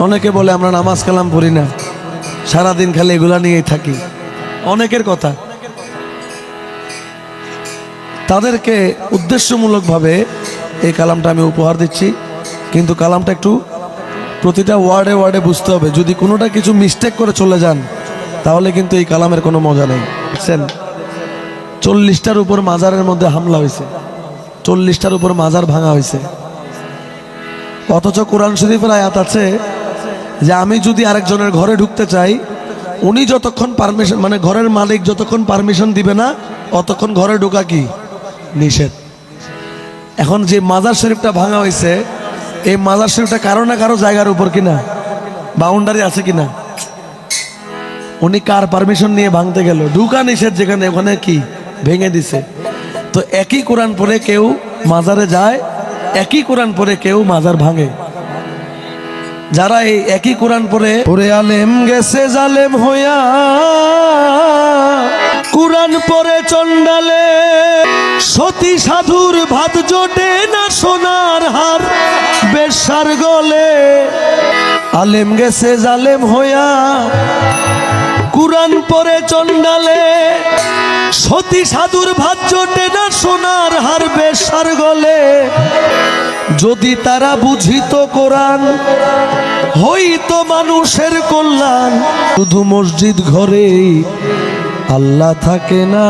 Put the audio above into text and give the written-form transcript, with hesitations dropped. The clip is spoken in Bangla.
অনেকে বলে আমরা নামাজ কালাম পড়ি না, সারাদিন খালি এগুলা নিয়েই থাকি। অনেকের কথা, তাদেরকে উদ্দেশ্যমূলকভাবে এই কালামটা আমি উপহার দিচ্ছি, কিন্তু কালামটা একটু প্রতিটা ওয়ার্ডে ওয়ার্ডে বুঝতে হবে। যদি কোনোটা কিছু মিস্টেক করে চলে যান তাহলে কিন্তু এই কালামের কোনো মজা নেই। দেখছেন 40টার উপর মাজারের মধ্যে হামলা হয়েছে, 40টার উপর মাজার ভাঙা হয়েছে, অথচ কোরআন শরীফের আয়াত আছে যে আমি যদি আরেকজনের ঘরে ঢুকতে চাই, উনি যতক্ষণ পারমিশন, মানে ঘরের মালিক যতক্ষণ পারমিশন দিবে না অতক্ষণ ঘরে ঢোকা কি নিষেধ। এখন যে মাজার শরীফটা ভাঙা হয়েছে, এই মাজার শরীফটা কারো না কারো জায়গার উপর কিনা বাউন্ডারি আছে কিনা, উনি কার পারমিশন নিয়ে ভাঙতে গেল? ঢুকা নিষেধ যেখানে, ওখানে কি ভেঙে দিছে। তো একই কোরআন পড়ে কেউ মাজারে যায়, একই কোরআন পড়ে কেউ মাজার ভাঙে। যারা এই একই কোরআন পড়ে আলেম গেছে জালেম হইয়া, কোরআন পড়ে চন্ডালে, সতী সাধুর ভাত জোটে না সোনার হার বেশ্যার গলে। আলেম গেছে জালেম হইয়া, কোরআন পড়ে চন্ডালে, সতী সাধুর ভাত জোটে না সোনার হার বেশ্যার গলে। যদি তারা বুঝিত কোরআন হইতো মানুষের কল্যাণ। শুধু মসজিদ ঘরে আল্লাহ থাকে না।